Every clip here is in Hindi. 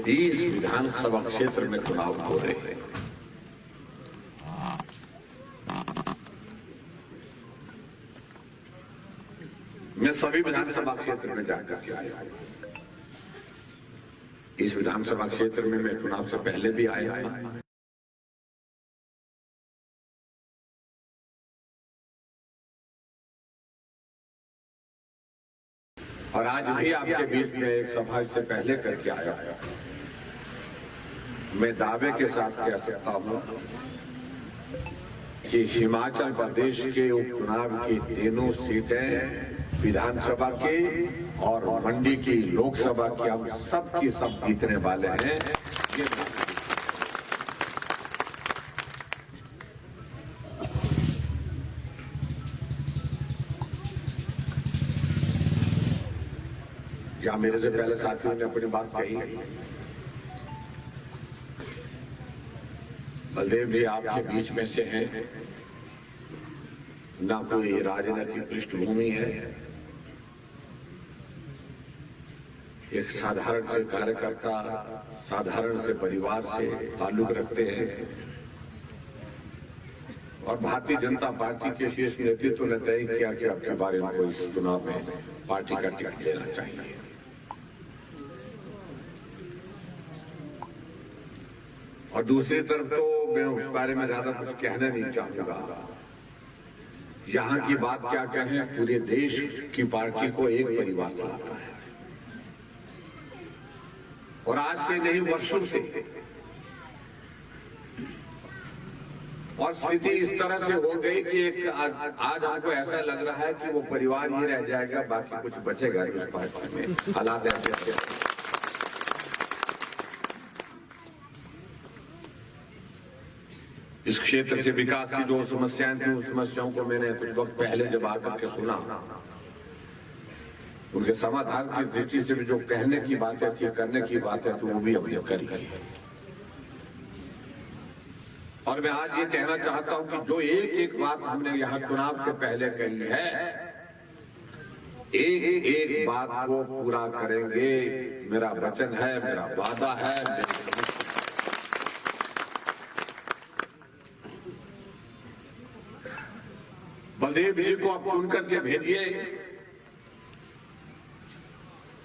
30 विधानसभा क्षेत्र में चुनाव हो रहे हैं। मैं सभी विधानसभा क्षेत्र में जाकर के आया। इस विधानसभा क्षेत्र में मैं चुनाव से पहले भी आया था। और आज भी आपके बीच में एक सभा इससे पहले करके आया। मैं दावे के साथ कह सकता हूं कि हिमाचल प्रदेश के उपचुनाव की तीनों सीटें विधानसभा के और मंडी की लोकसभा की हम सबकी सब जीतने वाले हैं। जहां मेरे से पहले साथियों ने अपनी बात कही, बलदेव जी आपके बीच में से हैं, ना कोई राजनीतिक पृष्ठभूमि है, एक साधारण से कार्यकर्ता, साधारण से परिवार से ताल्लुक रखते हैं और भारतीय जनता पार्टी के शीर्ष नेतृत्व ने तय किया कि आपके बारे में कोई इस चुनाव में पार्टी का टिकट देना चाहिए। और दूसरी तरफ तो मैं उस बारे में ज्यादा कुछ कहना नहीं चाहूंगा। यहां की बात क्या कहें, पूरे देश की पार्टी को एक परिवार चलाता है और आज से नहीं वर्षों से। और स्थिति इस तरह से हो गई कि आज हमको ऐसा लग रहा है कि वो परिवार ही रह जाएगा, बाकी कुछ बचेगा उस पार्टी में। हालात ऐसे इस क्षेत्र से विकास की जो समस्याएं थी, उन समस्याओं को मैंने कुछ वक्त पहले जब आकर के सुना, उनके समाधान की दृष्टि से भी जो कहने की बातें थी, करने की बातें थी, वो भी हमने करी। और मैं आज ये कहना चाहता हूं कि जो एक एक बात हमने यहां चुनाव से पहले कही है, एक एक बात को पूरा करेंगे। मेरा वचन है, मेरा वादा है। बलदेव जी को आप चुन करके भेजिए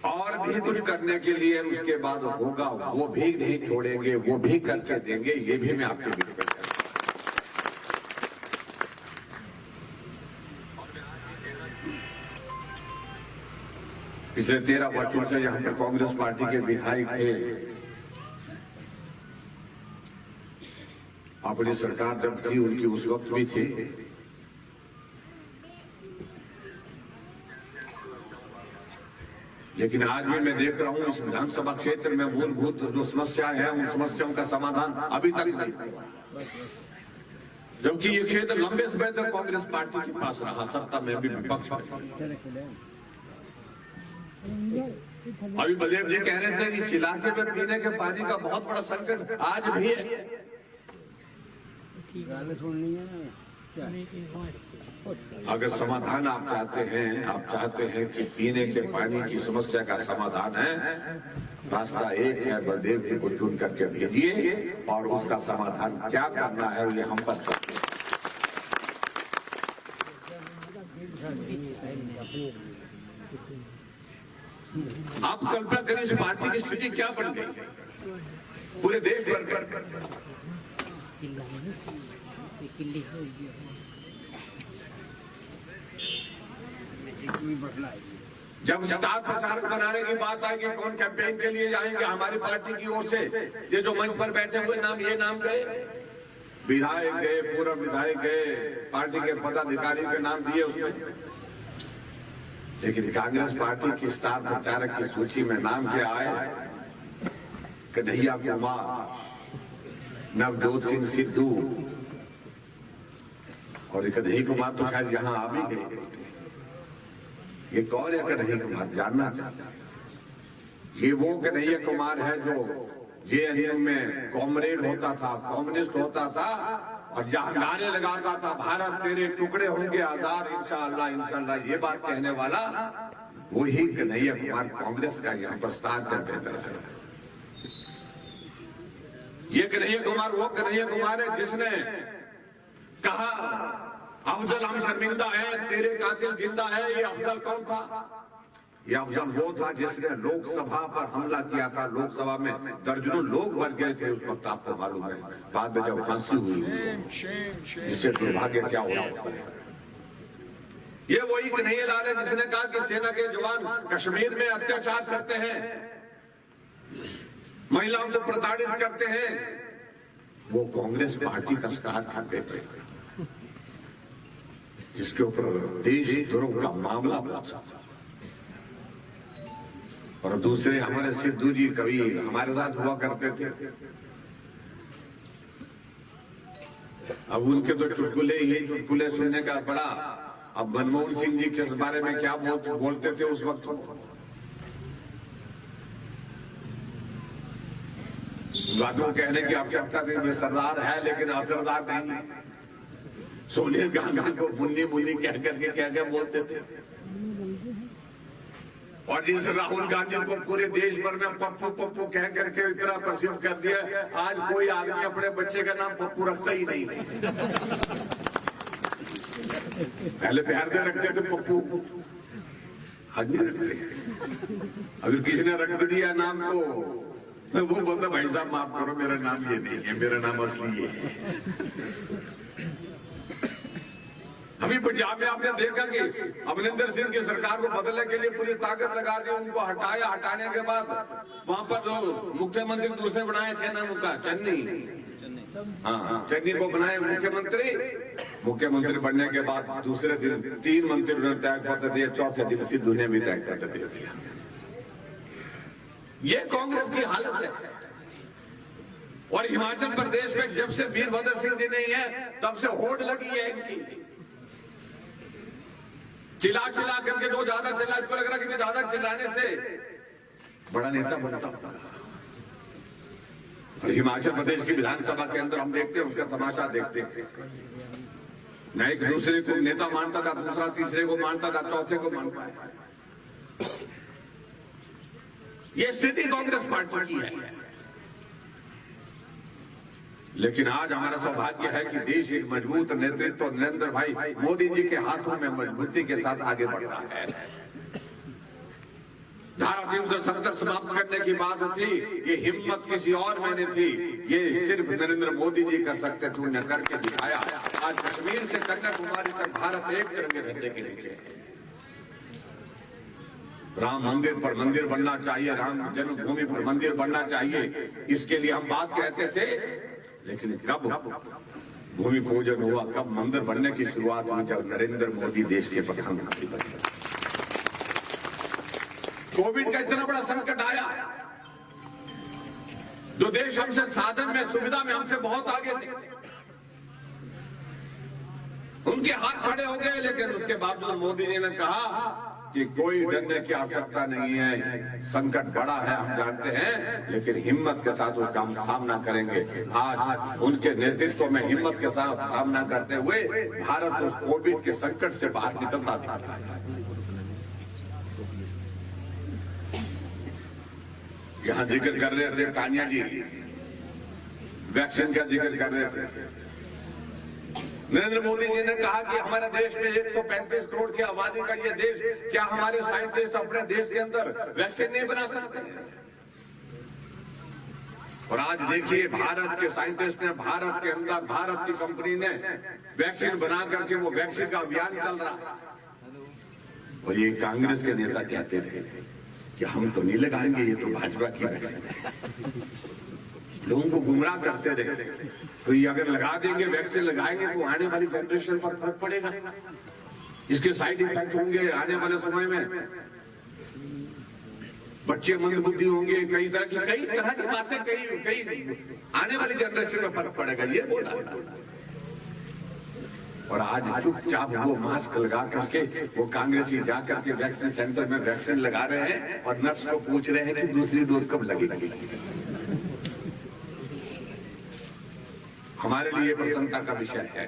और भी कुछ करने के लिए उसके बाद होगा, वो भी नहीं छोड़ेंगे, वो भी करके देंगे। ये भी मैं आपके बीच में पिछले 13 वर्षों से यहां पर कांग्रेस पार्टी के विधायक थे। अपनी सरकार जब थी उनकी उस वक्त भी थी। लेकिन आज भी मैं देख रहा हूं इस विधानसभा क्षेत्र में मूलभूत जो समस्याएं हैं, उन समस्याओं का समाधान अभी तक नहीं हुआ, जबकि ये क्षेत्र लंबे समय तक कांग्रेस पार्टी के पास रहा, सत्ता में भी विपक्ष में। अभी बलदेव जी कह रहे थे कि इस इलाके में पीने के पानी का बहुत बड़ा संकट आज भी है। अगर समाधान आप चाहते हैं कि पीने के पानी की समस्या का समाधान है, रास्ता एक है, बलदेव जी को चुन करके भेजिए और उसका समाधान क्या करना है ये हम पर करते हैं। आप कल्पना करें इस पार्टी की स्थिति क्या बन गई पूरे देश भर। जब स्टार प्रचारक बनाने की बात आएगी, कौन कैंपेन के लिए जाएंगे, हमारी पार्टी की ओर से ये जो मंच पर बैठे हुए नाम, ये नाम गए, विधायक गए, पूर्व विधायक गए, पार्टी के पदाधिकारी के नाम दिए उसमें। लेकिन कांग्रेस पार्टी की स्टार प्रचारक की सूची में नाम क्या आए? कन्हैया कुमार, नवजोत सिंह सिद्धू, और कन्हैया कुमार तो शायद यहां आ भी गए। ये कौन है कन्हैया कुमार, जानना चाहिए। ये वो कन्हैया कुमार है जो जेएनयू में कॉमरेड होता था, कम्युनिस्ट होता था और जहां नारे लगाता था, भारत तेरे टुकड़े होंगे आजाद इंशाअल्लाह इंशाअल्लाह, ये बात कहने वाला वही कन्हैया कुमार कांग्रेस का यहाँ पर स्टार कैंपेनर है। ये कन्हैया कुमार वो कन्हैया कुमार है जिसने कहा अफजल हम शर्मिंदा है, तेरे कातिल जिंदा है। ये अफजल कौन था? ये अफजल वो था जिसने लोकसभा पर हमला किया था। लोकसभा में दर्जनों लोग मर गए थे उस वक्त, आपको मालूम है। बाद में जब फांसी हुई इससे दुर्भाग्य क्या हो रहा होता है। ये वही कन्हैया लाल है जिसने कहा कि सेना के जवान कश्मीर में अत्याचार करते हैं, महिलाओं को प्रताड़ित करते हैं। वो कांग्रेस पार्टी का स्टार करते थे जिसके ऊपर देशद्रोह का मामला था। और दूसरे हमारे सिद्धू जी कभी हमारे साथ हुआ करते थे। अब उनके तो चुटकुले सुनने का बड़ा। अब मनमोहन सिंह जी किस बारे में क्या बोलते थे उस वक्त, बातों कहने की आवश्यकता थी। वे सरदार है लेकिन असरदार नहीं। सोनिया गांधी को मुन्नी मुन्नी कह करके बोलते थे। और जिस राहुल गांधी को पूरे देश भर में पप्पू पप्पू कह करके इतना प्रसिद्ध कर दिया, आज कोई आदमी अपने बच्चे का नाम पप्पू रखता ही नहीं। पहले प्यार से रखते थे पप्पू, आज नहीं रखते। अगर किसी ने रख दिया नाम तो वो बोलता भाई साहब माफ करो, मेरा नाम ये नहीं है, मेरा नाम असली ये है। अभी पंजाब में आपने देखा कि अमरिंदर सिंह की सरकार को बदलने के लिए पूरी ताकत लगा दी, उनको हटाया। हटाने के बाद वहां पर जो मुख्यमंत्री दूसरे बनाए थे नाम उनका चन्नी, हाँ चन्नी को बनाए मुख्यमंत्री बनने के बाद दूसरे दिन 3 मंत्री उन्होंने त्याग पत्र दिए, चौथे दिन सिद्धू ने भी त्याग पत्र दे दिया। ये कांग्रेस की हालत है। और हिमाचल प्रदेश में जब से वीरभद्र सिंह जी नहीं है तब से होड़ लगी है इनकी। चिल्ला करके जो ज्यादा चिल्ला, इसको लग रहा कि ज्यादा चिल्लाने से बड़ा नेता बनता। और हिमाचल प्रदेश की विधानसभा के अंदर हम देखते हैं उसका तमाशा देखते हैं। न एक दूसरे को नेता मानता था, दूसरा तीसरे को मानता था, चौथे को मानता है। ये स्थिति कांग्रेस पार्टी की है। लेकिन आज हमारा सौभाग्य है कि देश एक मजबूत नेतृत्व नरेंद्र भाई मोदी जी के हाथों में मजबूती के साथ आगे बढ़ रहा है। धारा 370 समाप्त करने की बात थी, ये हिम्मत किसी और में नहीं थी, ये सिर्फ नरेंद्र मोदी जी कर सकते थे। उन्हें करके दिखाया। आज कश्मीर से कन्याकुमारी तक भारत एक तिरंगे झंडे के नीचे। राम मंदिर पर मंदिर बनना चाहिए, राम जन्मभूमि पर मंदिर बनना चाहिए, इसके लिए हम बात कहते थे। लेकिन कब भूमि पूजन हुआ, कब मंदिर बनने की शुरुआत हुई? जब नरेंद्र मोदी देश के प्रधानमंत्री बने। कोविड का इतना बड़ा संकट आया, जो देश हमसे साधन में सुविधा में हमसे बहुत आगे थे, उनके हाथ खड़े हो गए। लेकिन उसके बावजूद मोदी जी ने कहा कि कोई डरने की आवश्यकता नहीं है, संकट बड़ा है हम जानते हैं, लेकिन हिम्मत के साथ उसका हम सामना करेंगे। आज उनके नेतृत्व में हिम्मत के साथ सामना करते हुए भारत उस कोविड के संकट से बाहर निकलता था। यहां जिक्र कर रहे थे तानिया जी, वैक्सीन का जिक्र कर रहे थे। नरेंद्र मोदी जी ने कहा कि हमारे देश में 135 करोड़ की आबादी का ये देश, क्या हमारे साइंटिस्ट अपने देश के अंदर वैक्सीन नहीं बना सकते? और आज देखिए भारत के साइंटिस्ट ने, भारत के अंदर भारत की कंपनी ने वैक्सीन बना करके वो वैक्सीन का अभियान चल रहा। और ये कांग्रेस के नेता कहते थे कि हम तो नहीं लगाएंगे, ये तो भाजपा की वैक्सीन है। लोगों को गुमराह करते रहे। तो ये अगर लगा देंगे, वैक्सीन लगाएंगे तो आने वाली जनरेशन पर फर्क पड़ेगा, इसके साइड इफेक्ट होंगे। आने वाले समय में बच्चे मंदबुद्धि होंगे, कई तरह की बातें, कई आने वाली जनरेशन में फर्क पड़ेगा, ये बोला। और आज चुपचाप वो मास्क लगा करके वो कांग्रेसी जा करके वैक्सीन सेंटर में वैक्सीन लगा रहे हैं और नर्स को पूछ रहे हैं कि दूसरी डोज कब लगेगी। हमारे लिए प्रसन्नता का विषय है।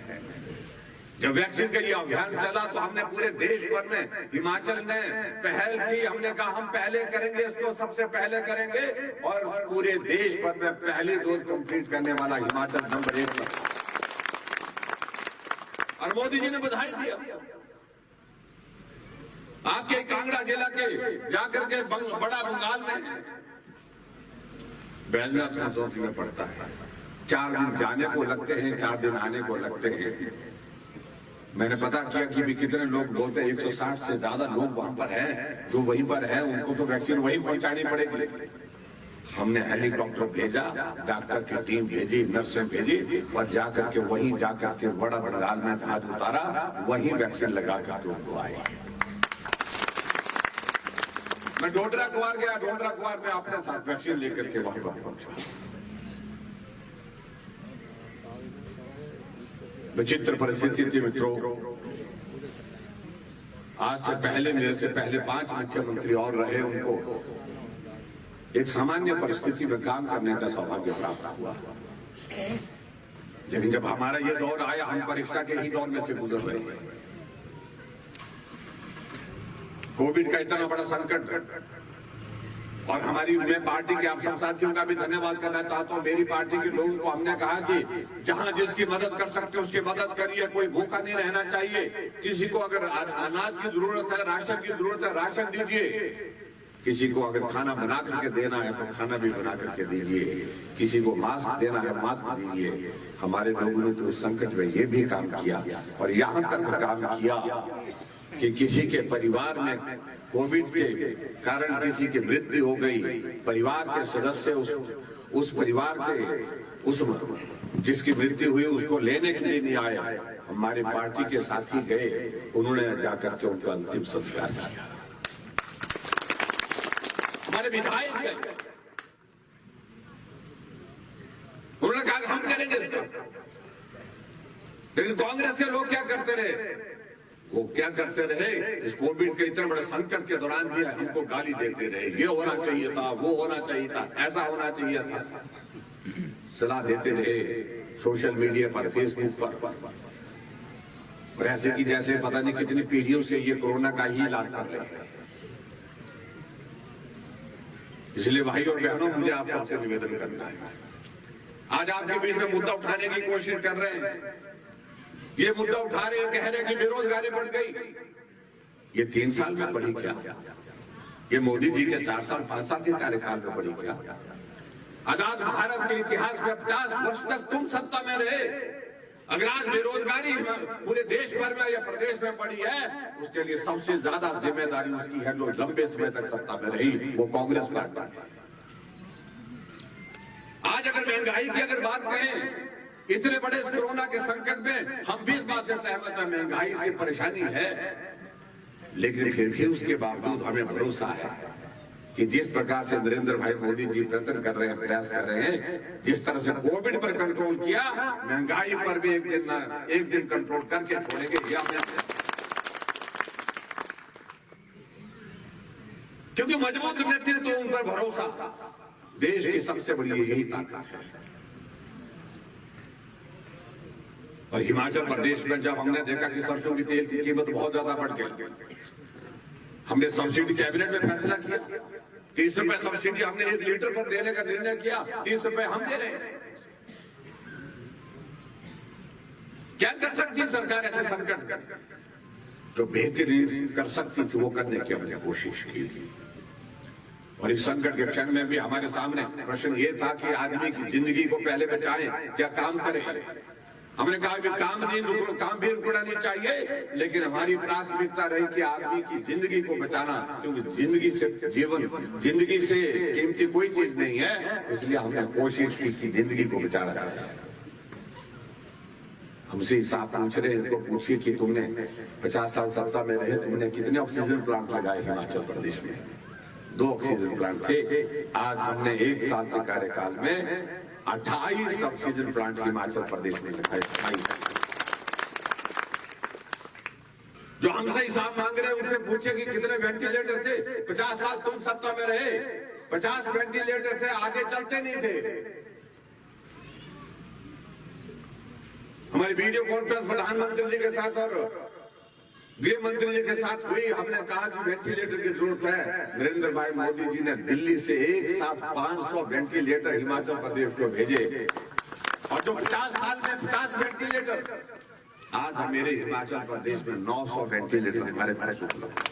जब वैक्सीन का ये अभियान चला तो हमने पूरे देश भर में, हिमाचल ने पहल की, हमने कहा हम पहले करेंगे, इसको सबसे पहले करेंगे, और पूरे देश भर में पहली डोज कंप्लीट करने वाला हिमाचल नंबर 1 पर। और मोदी जी ने बधाई दी। आपके कांगड़ा जिला के जाकर के बड़ा बंगाल में बैजनाथ कंसोर्सी में पड़ता है, 4 दिन जाने को लगते हैं, 4 दिन आने को लगते हैं। मैंने पता किया कि भी कितने लोग बोलते हैं 160 से ज्यादा लोग वहां पर हैं, जो वहीं पर हैं उनको तो वैक्सीन वहीं पहुंचानी पड़ेगी। हमने हेलीकॉप्टर भेजा, डॉक्टर की टीम भेजी, नर्सें भेजी, और जाकर के वहीं जाकर के बड़ा बंगाल में जहाज उतारा, वहीं वैक्सीन लगा करके उनको आए। मैं डोडरा कुआर गया, डोडरा कुआर में अपने साथ वैक्सीन लेकर के वहां पर पहुंचा। विचित्र परिस्थिति थी मित्रों। आज से पहले, मेरे से पहले 5 मुख्यमंत्री और रहे, उनको एक सामान्य परिस्थिति में काम करने का सौभाग्य प्राप्त हुआ। लेकिन जब हमारा ये दौर आया, हम परीक्षा के ही दौर में से गुजर रहे हैं। कोविड का इतना बड़ा संकट, और मैं पार्टी के आप सब साथियों का भी धन्यवाद करना चाहता हूं। मेरी पार्टी के लोगों को हमने कहा कि जहां जिसकी मदद कर सकते उसकी मदद करिए, कोई भूखा नहीं रहना चाहिए। किसी को अगर अनाज की जरूरत है, राशन की जरूरत है, राशन दीजिए। किसी को अगर खाना बना करके देना है तो खाना भी बना करके दीजिए। किसी को मास्क देना है, मास्क दीजिए। हमारे लोगों ने तो उस संकट में ये भी काम किया, और यहां तक काम किया कि किसी के परिवार में कोविड के कारण किसी की मृत्यु हो गई, परिवार के सदस्य उस परिवार के जिसकी मृत्यु हुई उसको लेने के लिए नहीं आए, हमारे पार्टी के साथी गए, उन्होंने जाकर के उनका अंतिम संस्कार किया। हमारे विधायक गए, उन्होंने कहा हम करेंगे इसको। लेकिन कांग्रेस के लोग क्या करते रहे? वो क्या करते रहे? इस कोविड के इतने बड़े संकट के दौरान भी हमको गाली देते रहे, ये होना चाहिए था, वो होना चाहिए था, ऐसा होना चाहिए था, सलाह देते रहे सोशल मीडिया पर, फेसबुक पर, और ऐसे की जैसे पता नहीं कितनी पीढ़ियों से ये कोरोना का ही इलाज कर रहे हैं। इसलिए भाई और बहनों, मुझे आप सबसे निवेदन करना है, आज आपके बीच में मुद्दा उठाने की कोशिश कर रहे हैं। ये मुद्दा उठा रहे हैं, कह रहे हैं कि बेरोजगारी बढ़ गई। ये 3 साल में बढ़ी क्या? ये मोदी जी के 4 साल 5 साल के कार्यकाल में बढ़ी क्या? आजाद भारत के इतिहास में 50 वर्ष तक तुम सत्ता में रहे। अगर आज बेरोजगारी पूरे देश भर में या प्रदेश में बढ़ी है, उसके लिए सबसे ज्यादा जिम्मेदारी उसकी है जो लंबे समय तक सत्ता में रही, वो कांग्रेस पार्टी। आज अगर महंगाई की अगर बात करें, इतने बड़े कोरोना के संकट में हम 20 बात से सहमत हैं, महंगाई से परेशानी है, लेकिन फिर भी उसके बावजूद हमें भरोसा है कि जिस प्रकार से नरेंद्र भाई मोदी जी प्रयत्न कर रहे हैं, प्रयास कर रहे हैं, जिस तरह से कोविड पर कंट्रोल किया, महंगाई पर भी एक दिन कंट्रोल करके छोड़ेंगे। यह क्योंकि मजबूत नेतृत्व, उन पर भरोसा देश की सबसे बड़ी यही ताकत है। और हिमाचल प्रदेश में जब हमने देखा कि सरसों की तेल की कीमत बहुत ज्यादा बढ़ गई, हमने सब्सिडी कैबिनेट में फैसला किया, 30 रुपए सब्सिडी हमने 1 लीटर पर देने का निर्णय किया, 30 रुपए हम दे रहे हैं। क्या कर सकती है सरकार ऐसे संकट? जो बेहतरीन कर सकती थी वो करने की हमने कोशिश की थी। और इस संकट के क्षण में भी हमारे सामने प्रश्न ये था कि आदमी की जिंदगी को पहले बचाएं, क्या काम करें। हमने कहा कि काम भी रुकना नहीं चाहिए, लेकिन हमारी प्राथमिकता रही कि आदमी की जिंदगी को बचाना, क्योंकि जिंदगी से कीमती कोई चीज नहीं है। इसलिए हमने कोशिश की कि जिंदगी को बचाना चाहिए। हमसे साहब पूछ रहे, इनको पूछिए कि तुमने 50 साल सत्ता में रहे, तुमने कितने ऑक्सीजन प्लांट लगाए हिमाचल प्रदेश में? 2 ऑक्सीजन प्लांट थे। आज हमने 1 साल के कार्यकाल में 28 ऑक्सीजन प्लांट हिमाचल प्रदेश में लगाए। 28। जो हमसे हिसाब मांग रहे हैं उनसे पूछे कि कितने वेंटिलेटर थे? 50 साल तुम सत्ता में रहे, 50 वेंटिलेटर थे, आगे चलते नहीं थे। हमारी वीडियो कॉन्फ्रेंस प्रधानमंत्री जी के साथ और गृह मंत्री जी के साथ हुई। हमने कहा कि वेंटिलेटर की जरूरत है। नरेंद्र भाई मोदी जी ने दिल्ली से एक साथ 500 वेंटिलेटर हिमाचल प्रदेश को भेजे और जो 50 साल में 50 वेंटिलेटर, आज मेरे हिमाचल प्रदेश में 900 वेंटिलेटर हमारे पास उपलब्ध है।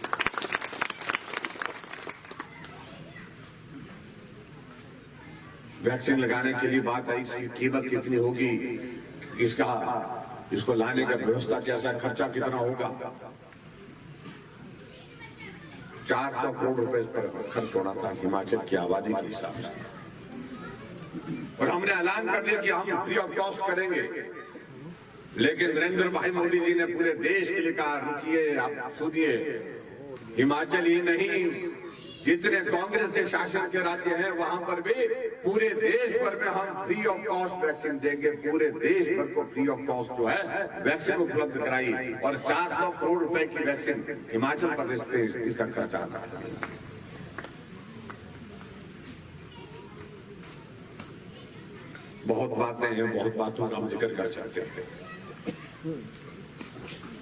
वैक्सीन लगाने के लिए बात आई, कीमत कितनी होगी, इसको लाने का व्यवस्था कैसा, खर्चा कितना होगा। 400 करोड़ रुपए पर खर्च होना था हिमाचल की आबादी के हिसाब से, और हमने ऐलान कर दिया कि हम फ्री ऑफ कॉस्ट करेंगे। लेकिन नरेंद्र भाई मोदी जी ने पूरे देश के लिए कहा, रुकिए, आप सुनिए, हिमाचल ही नहीं, जितने कांग्रेस के शासन के राज्य हैं वहां पर भी पूरे देश भर में हम फ्री ऑफ कॉस्ट वैक्सीन देंगे। पूरे देश भर को फ्री ऑफ कॉस्ट जो है वैक्सीन उपलब्ध कराई, और 400 करोड़ रुपए की वैक्सीन हिमाचल प्रदेश पे इसका खर्चा आता है। बहुत बातें हैं, बहुत बातों का हम जिक्र कर सकते हैं,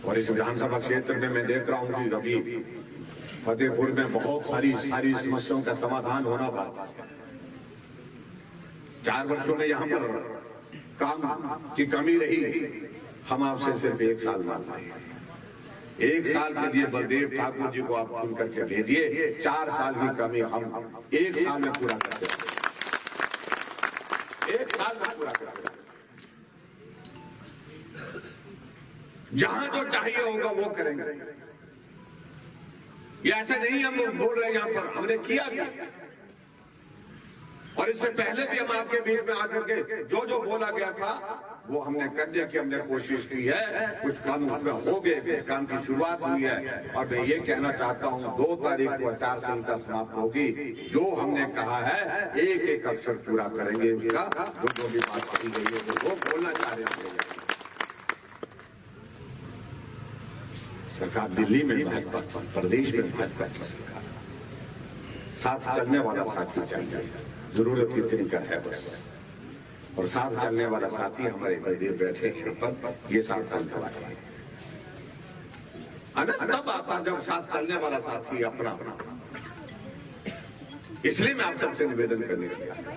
और इस विधानसभा क्षेत्र में मैं देख रहा हूं कि अभी फतेहपुर में बहुत सारी समस्याओं का समाधान होना था। 4 वर्षों में यहां पर काम की कमी रही, हम आपसे सिर्फ 1 साल मांग रहे हैं। 1 साल के लिए बलदेव ठाकुर जी को आप चुन करके भेजिए, 4 साल की कमी हम 1 साल में पूरा करते हैं। 1 साल में पूरा करते हैं। जहां जो चाहिए होगा वो करेंगे। ये ऐसा नहीं हम बोल रहे हैं, यहां पर हमने किया भी, और इससे पहले भी हम आपके बीच में आकर के जो बोला गया था वो हमने करने की हमने कोशिश की है। कुछ काम हो गए, कुछ काम की शुरुआत हुई है, और मैं ये कहना चाहता हूं 2 तारीख को आचार संहिता समाप्त होगी। जो हमने कहा है एक एक अक्षर पूरा करेंगे उसका। जो भी बात की गई है वो बोलना चाह रहे हैं। सरकार दिल्ली में भाजपा, प्रदेश में भाजपा की सरकार, साथ चलने वाला साथी चाहिए, जरूरत इतनी का है बस। और साथ चलने वाला साथी हमारे बलदेव बैठे हैं पर, ये साथ चलने वाला है। आनंद तब आता जब साथ चलने वाला साथी अपना। इसलिए मैं आप सबसे निवेदन करने लगा।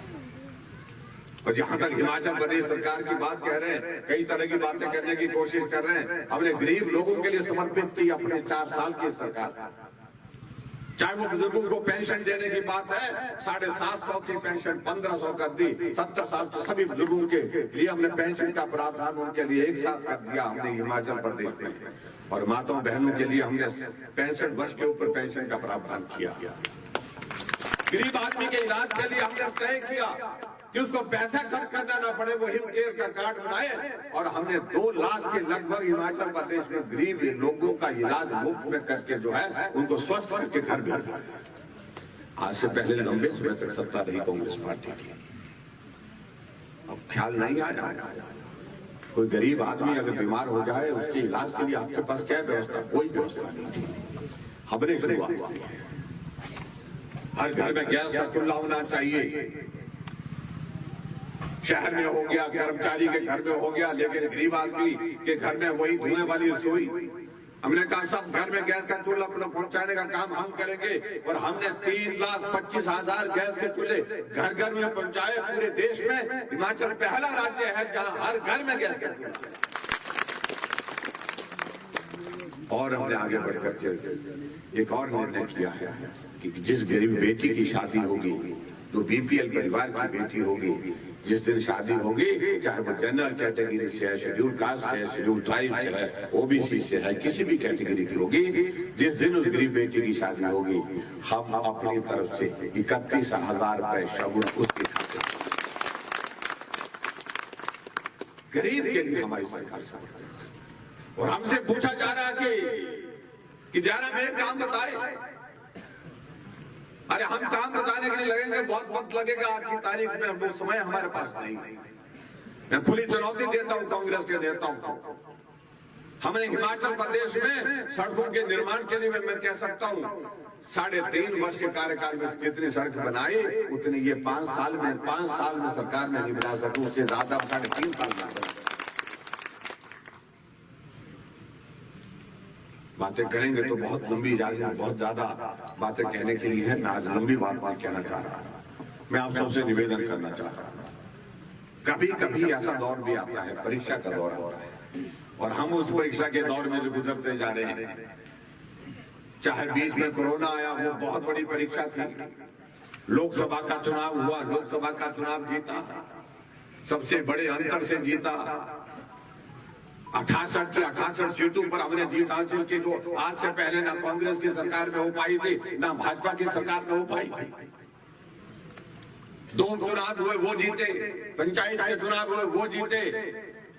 और जहां तक हिमाचल प्रदेश सरकार की बात कह रहे हैं, कई तरह की बातें करने की कोशिश कर रहे हैं। हमने गरीब लोगों के लिए समर्पित की अपने 4 साल की सरकार। चाहे वो बुजुर्गों को पेंशन देने की बात है, 750 की पेंशन 1500 कर दी। 70 साल से सभी बुजुर्गों के लिए हमने पेंशन का प्रावधान उनके लिए एक साथ कर दिया हमने हिमाचल प्रदेश में। और माताओं बहनों के लिए हमने 65 वर्ष के ऊपर पेंशन का प्रावधान किया। गरीब आदमी के इलाज के लिए हमने तय किया कि उसको पैसा खर्च करना ना पड़े, वो हिम केयर का कार्ड बनाए, और हमने 2 लाख के लगभग हिमाचल प्रदेश में गरीब लोगों का इलाज मुफ्त में करके जो है उनको स्वस्थ करके घर भेजा। आज से पहले लंबे समय तक सत्ता रही कांग्रेस पार्टी की, अब ख्याल नहीं आया। कोई गरीब आदमी अगर बीमार हो जाए उसके इलाज के लिए आपके पास क्या व्यवस्था? कोई व्यवस्था नहीं। हमने शुरुआत की है। हर घर में गैस का चूल्हा होना चाहिए। शहर में हो गया, कर्मचारी के घर में हो गया, लेकिन गरीब आदमी के घर में वही धुएं वाली रसोई। हमने कहा सब घर में गैस का चूल्हा पहुंचाने का काम हम करेंगे, और हमने 3,25,000 गैस के चूल्हे घर घर में पहुंचाए पूरे देश में। हिमाचल पहला राज्य है जहां हर घर में गैस का चूल्हा। और हमने आगे बढ़कर के एक और निर्णय किया है कि जिस गरीब बेटी की शादी होगी, जो बीपीएल परिवार की बेटी होगी, जिस दिन शादी होगी, चाहे वो जनरल कैटेगरी से है, शेड्यूल कास्ट से है, शेड्यूल ट्राइब से है, ओबीसी से है, किसी भी कैटेगरी की होगी, जिस दिन उस गरीब बेटी की शादी होगी, हम अपनी तरफ से 31,000 रुपए शगुन उसके खाते में। गरीब के लिए हमारी सरकार। और हमसे पूछा जा रहा है कि जरा मेरे काम बताए। अरे हम काम बताने के लिए लगेंगे, बहुत वक्त लगेगा। आज की तारीख में वो समय हमारे पास नहीं। मैं खुली चुनौती देता हूं कांग्रेस के नेताओं को। हमने हिमाचल प्रदेश में सड़कों के निर्माण के लिए मैं कह सकता हूं 3.5 वर्ष के कार्यकाल में जितनी सड़क बनाई उतनी ये 5 साल में सरकार में नहीं बना सकूं। उससे ज्यादा 3.5 साल में बातें करेंगे तो बहुत लंबी जाएगी, बहुत ज्यादा बातें कहने के लिए है। मैं आज लंबी बात नहीं कहना चाह रहा। मैं आप सबसे निवेदन करना चाह रहा हूं, कभी कभी ऐसा दौर भी आता है, परीक्षा का दौर आता है, और हम उस परीक्षा के दौर में से गुजरते जा रहे हैं। चाहे बीच में कोरोना आया, वो बहुत बड़ी परीक्षा थी। लोकसभा का चुनाव हुआ, लोकसभा का चुनाव जीता, सबसे बड़े अंतर से जीता। 68 की 68 सीटों पर हमने जीत हासिल की, जो आज से पहले ना कांग्रेस की सरकार में हो पाई थी, ना भाजपा की सरकार में हो पाई थी। 2 चुनाव हुए, वो जीते, पंचायत के चुनाव हुए, वो जीते,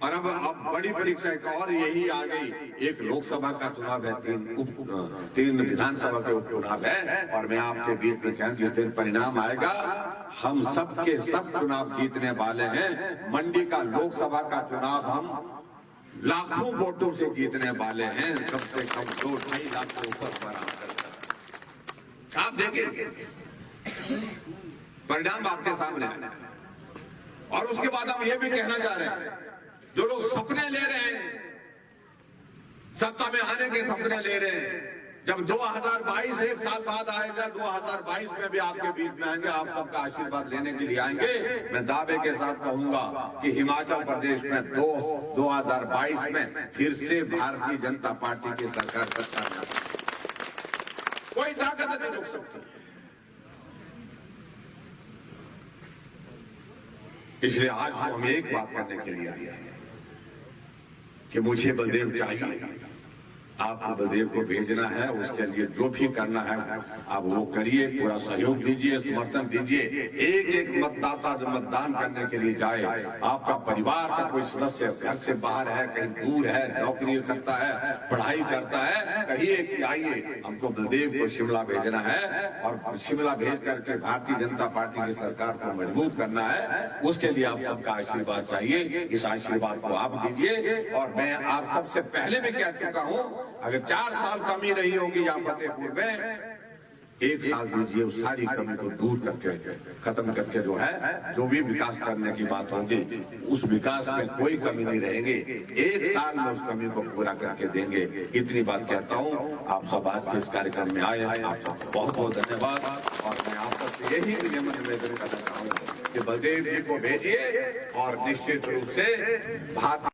और अब बड़ी परीक्षा एक और यही आ गई। एक लोकसभा का चुनाव है, 3 विधानसभा के उपचुनाव है, और मैं आपके बीच में कहूं, जिस दिन परिणाम आएगा, हम सब के सब चुनाव जीतने वाले हैं। मंडी का लोकसभा का चुनाव हम लाखों वोटों से जीतने वाले हैं, सबसे कम 2-2.5 लाख के ऊपर बराबर। आप देखेंगे परिणाम आपके सामने है। और उसके बाद हम ये भी कहना चाह रहे हैं, जो लोग सपने ले रहे हैं, सत्ता में आने के सपने ले रहे हैं, जब 2022 एक साल बाद आएगा, 2022 में भी आपके बीच में आएंगे, आप सबका आशीर्वाद लेने के लिए आएंगे। मैं दावे के साथ कहूंगा कि हिमाचल प्रदेश में 2022 में फिर से भारतीय जनता पार्टी की सरकार सत्ता में आएगी। कोई ताकत नहीं रोक सकती। इसलिए आज हम एक बात करने के लिए आए हैं कि मुझे बलदेव चाहिए, आपको बलदेव को भेजना है। उसके लिए जो भी करना है आप वो करिए, पूरा सहयोग दीजिए, समर्थन दीजिए। एक एक मतदाता जो मतदान करने के लिए जाए, आपका परिवार का कोई सदस्य घर से बाहर है, कहीं दूर है, नौकरी करता है, पढ़ाई करता है, कहिए कि आइए, हमको बलदेव को शिमला भेजना है, और शिमला भेज करके भारतीय जनता पार्टी की सरकार को मजबूत करना है। उसके लिए आप सबका आशीर्वाद चाहिए। इस आशीर्वाद को आप दीजिए। और मैं आप सबसे पहले भी कह चुका हूं, अगर 4 साल कमी नहीं होगी यहाँ फतेहपुर में, 1 साल दीजिए, उस सारी कमी को दूर करके, खत्म करके जो भी विकास करने की बात होगी, उस विकास में कोई कमी नहीं रहेगी। 1 साल में उस कमी को पूरा करके देंगे। इतनी बात कहता हूँ। आप सब आज के इस कार्यक्रम में आए, आप सबको बहुत बहुत धन्यवाद। और मैं आप सबसे यही निवेदन करना चाहूँगा कि बलदेव जी को भेजिए, और निश्चित रूप से भारत